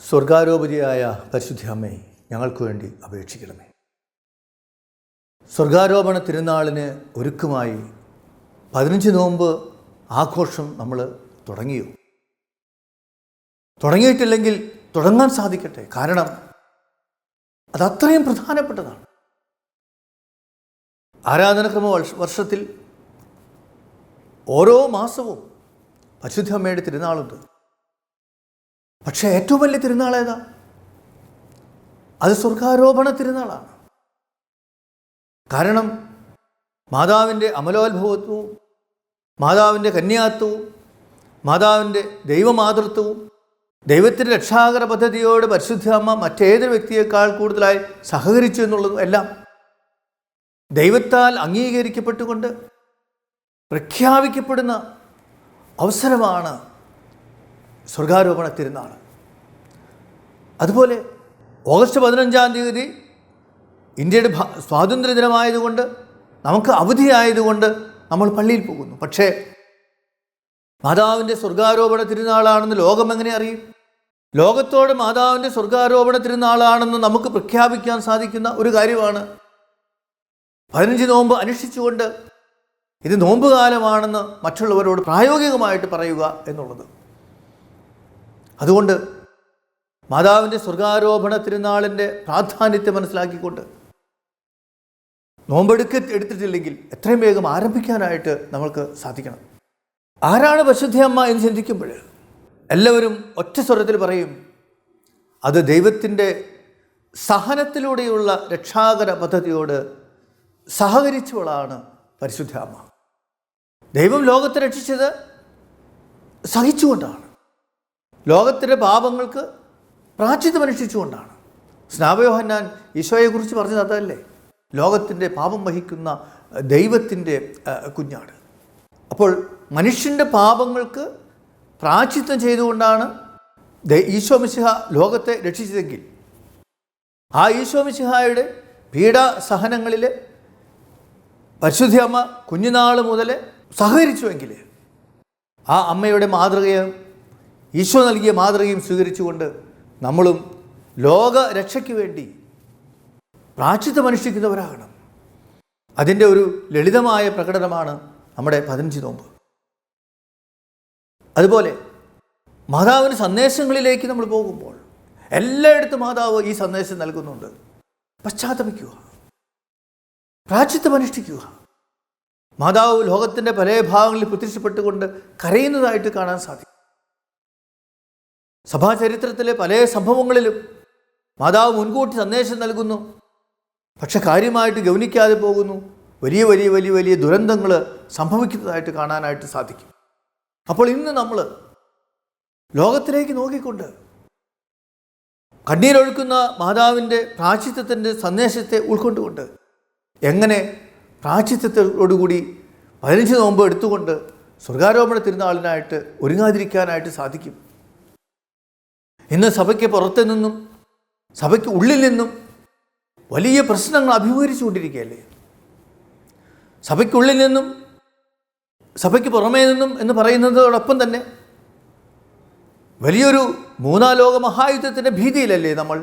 സ്വർഗാരോപതിയായ പരിശുദ്ധ അമ്മേ, ഞങ്ങൾക്ക് വേണ്ടി അപേക്ഷിക്കണമേ. സ്വർഗാരോപണ തിരുനാളിന് ഒരുക്കമായി 15 നോമ്പ് ആഘോഷം നമ്മൾ തുടങ്ങിയോ? തുടങ്ങിയിട്ടില്ലെങ്കിൽ തുടങ്ങാൻ സാധിക്കട്ടെ. കാരണം അതത്രയും പ്രധാനപ്പെട്ടതാണ്. ആരാധനക്രമ വർഷത്തിൽ ഓരോ മാസവും പരിശുദ്ധ അമ്മയുടെ തിരുനാളുണ്ട്. പക്ഷേ ഏറ്റവും വലിയ തിരുനാൾ ഏതാ? അത് സ്വർഗാരോപണ തിരുനാളാണ്. കാരണം മാതാവിൻ്റെ അമലോത്ഭവത്വവും മാതാവിൻ്റെ കന്യാത്വവും മാതാവിൻ്റെ ദൈവമാതൃത്വവും ദൈവത്തിൻ്റെ രക്ഷാകര പദ്ധതിയോട് പരിശുദ്ധ അമ്മ മറ്റേതൊരു വ്യക്തിയേക്കാൾ കൂടുതലായി സഹകരിച്ചു എന്നുള്ളതും എല്ലാം ദൈവത്താൽ അംഗീകരിക്കപ്പെട്ടുകൊണ്ട് പ്രഖ്യാപിക്കപ്പെടുന്ന അവസരമാണ് സ്വർഗാരോപണ തിരുനാൾ. അതുപോലെ ഓഗസ്റ്റ് 15-ാം തീയതി ഇന്ത്യയുടെ സ്വാതന്ത്ര്യ ദിനമായതുകൊണ്ട് നമുക്ക് അവധിയായതുകൊണ്ട് നമ്മൾ പള്ളിയിൽ പോകുന്നു. പക്ഷേ മാതാവിൻ്റെ സ്വർഗാരോപണ തിരുനാളാണെന്ന് ലോകം എങ്ങനെ അറിയും? ലോകത്തോട് മാതാവിൻ്റെ സ്വർഗാരോപണ തിരുനാളാണെന്ന് നമുക്ക് പ്രഖ്യാപിക്കാൻ സാധിക്കുന്ന ഒരു കാര്യമാണ് 15 നോമ്പ് അനുഷ്ഠിച്ചുകൊണ്ട് ഇത് നോമ്പുകാലമാണെന്ന് മറ്റുള്ളവരോട് പ്രായോഗികമായിട്ട് പറയുക എന്നുള്ളത്. അതുകൊണ്ട് മാതാവിൻ്റെ സ്വർഗാരോപണ തിരുനാളിൻ്റെ പ്രാധാന്യത്തെ മനസ്സിലാക്കിക്കൊണ്ട് എടുത്തിട്ടില്ലെങ്കിൽ എത്രയും വേഗം ആരംഭിക്കാനായിട്ട് നമ്മൾക്ക് സാധിക്കണം. ആരാണ് പരിശുദ്ധ അമ്മ എന്ന് ചിന്തിക്കുമ്പോൾ എല്ലാവരും ഒറ്റ സ്വരത്തിൽ പറയും, അത് ദൈവത്തിൻ്റെ സഹനത്തിലൂടെയുള്ള രക്ഷാകര പദ്ധതിയോട് സഹകരിച്ചവളാണ് പരിശുദ്ധ അമ്മ. ദൈവം ലോകത്തെ രക്ഷിച്ചത് സഹിച്ചുകൊണ്ടാണ്. ലോകത്തിൻ്റെ പാപങ്ങൾക്ക് പ്രായശ്ചിത്തം അനുഷ്ഠിച്ചുകൊണ്ടാണ്. സ്നാപയോഹന്നാൻ ഈശോയെക്കുറിച്ച് പറഞ്ഞത് അതല്ലേ? ലോകത്തിൻ്റെ പാപം വഹിക്കുന്ന ദൈവത്തിൻ്റെ കുഞ്ഞാട്. അപ്പോൾ മനുഷ്യൻ്റെ പാപങ്ങൾക്ക് പ്രായശ്ചിത്തം ചെയ്തുകൊണ്ടാണ് ഈശോ മിശിഹ ലോകത്തെ രക്ഷിച്ചതെങ്കിൽ ആ ഈശോ മിശിഹായുടെ പീഡാസഹനങ്ങളിൽ പരിശുദ്ധ അമ്മ കുഞ്ഞുനാൾ മുതൽ സഹകരിച്ചുവെങ്കിൽ ആ അമ്മയുടെ മാതൃകയും ഈശോ നൽകിയ മാതൃകയും സ്വീകരിച്ചുകൊണ്ട് നമ്മളും ലോക രക്ഷയ്ക്ക് വേണ്ടി പ്രായശ്ചിത്തം അനുഷ്ഠിക്കുന്നവരാകണം. അതിൻ്റെ ഒരു ലളിതമായ പ്രകടനമാണ് നമ്മുടെ 15 നോമ്പ്. അതുപോലെ മാതാവിൻ്റെ സന്ദേശങ്ങളിലേക്ക് നമ്മൾ പോകുമ്പോൾ എല്ലായിടത്തും മാതാവ് ഈ സന്ദേശം നൽകുന്നുണ്ട്. പശ്ചാത്തപിക്കുക, പ്രായശ്ചിത്തം അനുഷ്ഠിക്കുക. മാതാവ് ലോകത്തിൻ്റെ പല ഭാഗങ്ങളിൽ പ്രത്യക്ഷപ്പെട്ടുകൊണ്ട് കരയുന്നതായിട്ട് കാണാൻ സാധിക്കും. സഭാചരിത്രത്തിലെ പല സംഭവങ്ങളിലും മാതാവ് മുൻകൂട്ടി സന്ദേശം നൽകുന്നു. പക്ഷെ കാര്യമായിട്ട് ഗൗനിക്കാതെ പോകുന്നു. വലിയ വലിയ വലിയ വലിയ ദുരന്തങ്ങൾ സംഭവിക്കുന്നതായിട്ട് കാണാനായിട്ട് സാധിക്കും. അപ്പോൾ ഇന്ന് നമ്മൾ ലോകത്തിലേക്ക് നോക്കിക്കൊണ്ട് കണ്ണീരൊഴുക്കുന്ന മാതാവിൻ്റെ പ്രായശ്ചിത്തത്തിൻ്റെ സന്ദേശത്തെ ഉൾക്കൊണ്ടുകൊണ്ട് എങ്ങനെ പ്രായശ്ചിത്തത്തോടുകൂടി 15 നോമ്പ് എടുത്തുകൊണ്ട് സ്വർഗാരോപണ തിരുനാളിനായിട്ട് ഒരുങ്ങാതിരിക്കാനായിട്ട് സാധിക്കും? ഇന്ന് സഭയ്ക്ക് പുറത്തു നിന്നും സഭയ്ക്ക് ഉള്ളിൽ നിന്നും വലിയ പ്രശ്നങ്ങൾ അഭിമുഖീകരിച്ചുകൊണ്ടിരിക്കുകയല്ലേ? സഭയ്ക്കുള്ളിൽ നിന്നും സഭയ്ക്ക് പുറമേ നിന്നും എന്ന് പറയുന്നതോടൊപ്പം തന്നെ വലിയൊരു 3-ാം ലോക മഹായുദ്ധത്തിൻ്റെ ഭീതിയിലല്ലേ നമ്മൾ?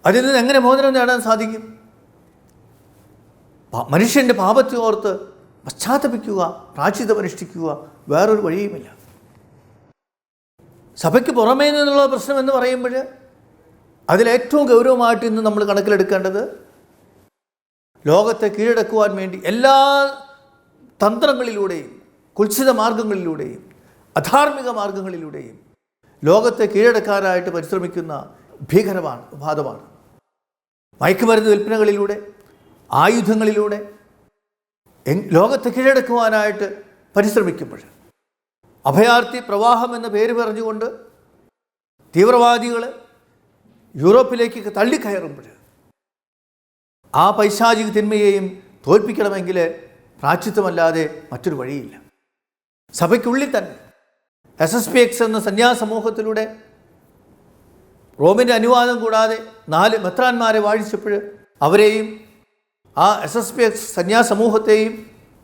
അതിൽ നിന്ന് എങ്ങനെ മോചനം നേടാൻ സാധിക്കും? മനുഷ്യൻ്റെ പാപത്തെ ഓർത്ത് പശ്ചാത്തപിക്കുക, പ്രായശ്ചിത്തം അനുഷ്ഠിക്കുക, വേറൊരു വഴിയുമില്ല. സഭയ്ക്ക് പുറമേ നിന്നുള്ള പ്രശ്നം എന്ന് പറയുമ്പോൾ അതിലേറ്റവും ഗൗരവമായിട്ട് ഇന്ന് നമ്മൾ കണക്കിലെടുക്കേണ്ടത് ലോകത്തെ കീഴടക്കുവാൻ വേണ്ടി എല്ലാ തന്ത്രങ്ങളിലൂടെയും കുത്സിത മാർഗങ്ങളിലൂടെയും അധാർമിക മാർഗങ്ങളിലൂടെയും ലോകത്തെ കീഴടക്കാനായിട്ട് പരിശ്രമിക്കുന്ന ഭീകരവാദമാണ്. മയക്കുമരുന്ന് വിൽപ്പനകളിലൂടെ, ആയുധങ്ങളിലൂടെ ലോകത്തെ കീഴടക്കുവാനായിട്ട് പരിശ്രമിക്കുമ്പോൾ അഭയാർത്ഥി പ്രവാഹം എന്ന പേര് പറഞ്ഞുകൊണ്ട് തീവ്രവാദികൾ യൂറോപ്പിലേക്ക് തള്ളിക്കയറുമ്പോൾ ആ പൈശാചിക തിന്മയെയും തോൽപ്പിക്കണമെങ്കിൽ പ്രായശ്ചിത്തമല്ലാതെ മറ്റൊരു വഴിയില്ല. സഭയ്ക്കുള്ളിൽ തന്നെ SSPX എന്ന സന്യാസമൂഹത്തിലൂടെ റോമിൻ്റെ അനുവാദം കൂടാതെ 4 മെത്രാന്മാരെ വാഴിച്ചപ്പോൾ അവരെയും ആ SSPX സന്യാസമൂഹത്തെയും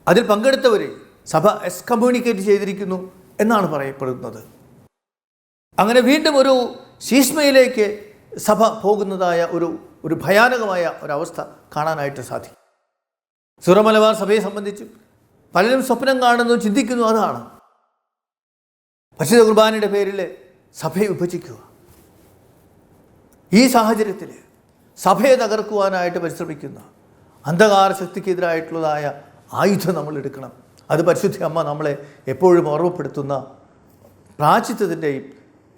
അതിൽ പങ്കെടുത്തവരെയും സഭ എക്സ്കമ്മ്യൂണിക്കേറ്റ് ചെയ്തിരിക്കുന്നു എന്നാണ് പറയപ്പെടുന്നത്. അങ്ങനെ വീണ്ടും ഒരു ശീഷ്മയിലേക്ക് സഭ പോകുന്നതായ ഒരു ഭയാനകമായ ഒരവസ്ഥ കാണാനായിട്ട് സാധിക്കും. സീറോ മലബാർ സഭയെ സംബന്ധിച്ച് പലരും സ്വപ്നം കാണുന്നു, ചിന്തിക്കുന്നു, അതാണ് പരിശുദ്ധ കുർബാനയുടെ പേരിൽ സഭയെ വിഭജിക്കുക. ഈ സാഹചര്യത്തിൽ സഭയെ തകർക്കുവാനായിട്ട് പരിശ്രമിക്കുന്ന അന്ധകാര ശക്തിക്കെതിരായിട്ടുള്ളതായ ആയുധം നമ്മൾ എടുക്കണം. അത് പരിശുദ്ധ അമ്മ നമ്മളെ എപ്പോഴും ഓർമ്മപ്പെടുത്തുന്ന പ്രായശ്ചിത്തത്തിൻ്റെയും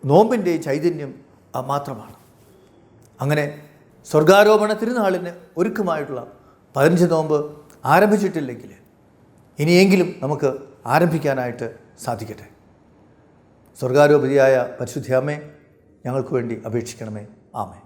നോമ്പിൻ്റെയും ചൈതന്യം മാത്രമാണ്. അങ്ങനെ സ്വർഗാരോപണ തിരുനാളിന് ഒരുക്കമായിട്ടുള്ള 15 നോമ്പ് ആരംഭിച്ചിട്ടില്ലെങ്കിൽ ഇനിയെങ്കിലും നമുക്ക് ആരംഭിക്കാനായിട്ട് സാധിക്കട്ടെ. സ്വർഗാരോപതിയായ പരിശുദ്ധ അമ്മേ, ഞങ്ങൾക്ക് വേണ്ടി അപേക്ഷിക്കണമേ. ആമേൻ.